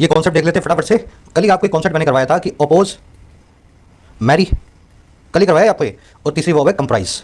ये कॉन्सेप्ट देख लेते हैं फटाफट से। कल ही आपको एक कॉन्सेप्ट मैंने करवाया था कि अपोज, मैरी, कल ही करवाया आपको ये। और तीसरी वर्ब है कंप्राइज।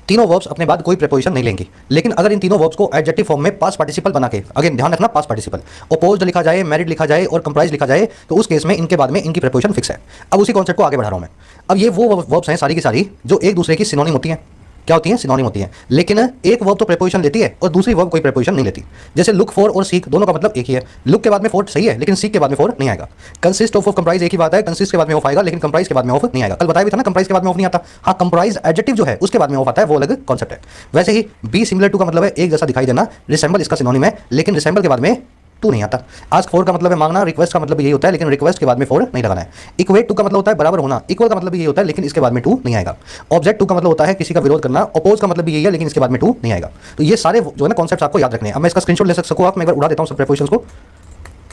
तीनों वर्ब्स अपने बाद कोई प्रीपोजिशन नहीं लेंगी, लेकिन अगर इन तीनों वर्ब्स को एडजेक्टिव फॉर्म में पास्ट पार्टिसिपल बना के, अगेन ध्यान रखना पास्ट पार्टिसिपल, अपोज्ड लिखा जाए, मैरिड लिखा जाए और कंप्राइज लिखा जाए, तो उस केस में इनके बाद में इनकी प्रीपोजिशन फिक्स है। अब उसी कॉन्सेप्ट को आगे बढ़ा रहा हूं मैं। अब ये वो वर्ब्स हैं सारी की सारी जो एक दूसरे की सिनोनिम होती हैं। क्या होती है? सिनोनिम होती है। लेकिन एक वर्ब तो प्रीपोजिशन लेती है और दूसरी वर्ब कोई प्रीपोजिशन नहीं लेती। जैसे लुक फॉर और सीक दोनों का मतलब एक ही है। लुक के बाद में फॉर सही है, लेकिन सीक के बाद में फॉर नहीं आएगा। कंसिस्ट ऑफ कंप्राइज एक ही बात है, कंसिस्ट के बाद में ऑफ आएगा, लेकिन कंप्राइज के बाद में ऑफ नहीं आएगा। कल बताया भी था ना, कंप्राइज के बाद में ऑफ नहीं आता। हाँ, कंप्राइज एडजेक्टिव जो है उसके बाद में ऑफ आता है, वो अलग कॉन्सेप्ट है। वैसे ही बी सिमिलर टू का मतलब है एक जैसा दिखाई देना। रिसेंबल इसका सिनोनिम है, लेकिन रिसेंबल के बाद में टू नहीं आता। आस्क फॉर का मतलब है मांगना, रिक्वेस्ट का मतलब यही होता है, लेकिन रिक्वेस्ट के बाद में फॉर नहीं लगाना है। इक्वेट टू का मतलब होता है बराबर होना, इक्वल का मतलब भी यही होता है, लेकिन इसके बाद में टू नहीं आएगा। ऑब्जेक्ट टू का मतलब होता है किसी का विरोध करना, अपोज का मतलब भी यही है, लेकिन इसके बाद में टू नहीं आएगा। तो ये सारे जो है ना कॉन्सेप्ट आपको याद रखने हैं। अब मैं इसका स्क्रीनशॉट ले सकूँ आप, मैं एक बार उड़ा देता हूँ सब प्रीपोजिशंस को,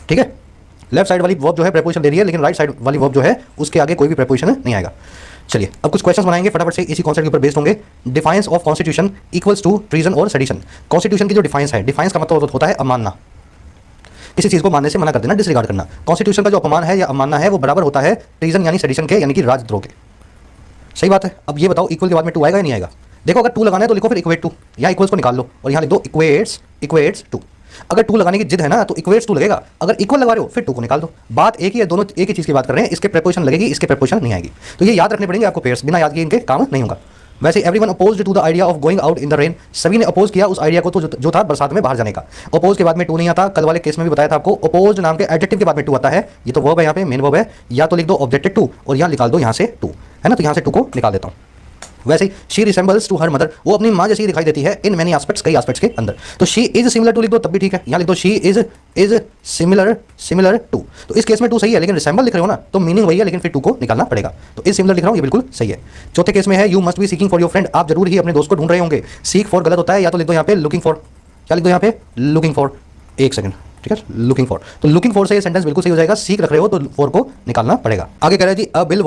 ठीक है। लेफ्ट साइड वाली वर्ब जो है प्रीपोजिशन दे रही है, लेकिन राइट साइड वाली वर्ब जो है उसके आगे कोई भी प्रीपोजिशन नहीं आएगा। चलिए अब कुछ क्वेश्चंस बनाएंगे फटाफट से, इसी कॉन्सेप्ट के ऊपर बेस्ड होंगे। Defiance of constitution equals to treason और सेडिशन। कॉन्स्टिट्यूशन की जो डिफाइंस है, डिफाइंस का मतलब होता है अमानना, किसी चीज को मानने से मना कर देना, डिसरिगार्ड करना। कॉन्स्टिट्यूशन का जो अपमान है या अवमानना है वो बराबर होता है ट्रीजन यानी सेडिशन के, यानी कि राजद्रोह के। सही बात है। अब ये बताओ इक्वल के बाद में टू आएगा या नहीं आएगा? देखो, अगर टू लगाना है तो लिखो फिर इक्वेट टू, या इक्वल्स को निकाल लो और यहाँ लिख दो इक्वेट्स टू। अगर टू लगाने की जिद है ना तो इक्वेट्स टू लगेगा, अगर इक्वल लगा रहे हो फिर टू को निकाल दो। बात एक ही है, दोनों एक ही चीज की बात कर रहे हैं। इसके प्रीपोजिशन लगेगी, इसके प्रीपोजिशन नहीं आएगी। तो ये याद रखने पड़ेंगे आपको पेयर्स, बिना याद किए इनके काम नहीं होगा। वैसे everyone opposed to the idea of going out in the rain, सभी ने अपोज किया उस आइडिया को तो जो था बरसात में बाहर जाने का। अपोज के बाद में टू नहीं आता। कल वाले केस में भी बताया था आपको, अपोज नाम के एडजेक्टिव के बाद में टू आता है। ये तो वर्ब है, यहाँ पे मेन वर्ब है। या तो लिख दो ऑब्जेक्टिव टू और यहाँ निकाल दो यहाँ से टू, है ना। तो यहाँ से टू को निकाल देता हूँ। वैसे ही she resembles to her mother, वो अपनी माँ जैसी दिखाई देती है इन मेनी एस्पेक्ट्स, कई एस्पेक्ट्स के अंदर। तो शी इज सिमिलर टू लिख दो तब भी ठीक है, यहाँ लिख दो शी इज सिमिलर टू। तो इस केस में टू सही है, लेकिन रिसेंबल लिख रहे हो ना तो मीनिंग वही है, लेकिन फिर टू को निकालना पड़ेगा। तो इज सिमिलर लिख रहा हूँ, ये बिल्कुल सही है। चौथे केस में है you must be seeking for your friend, आप जरूर ही अपने दोस्त को ढूंढ रहे होंगे। सीक फॉर गलत होता है, या तो लिख दो यहाँ पे लुकिंग फॉर। क्या लिख दो यहाँ पे? Looking for. एक सेकंड, ठीक है, लुकिंग फॉर। तो लुकिंग फॉर से ये सेंटेंस बिल्कुल सही हो जाएगा। सीक रख रहे हो तो फॉर को निकालना पड़ेगा। आगे कह रहा है जी अ बिल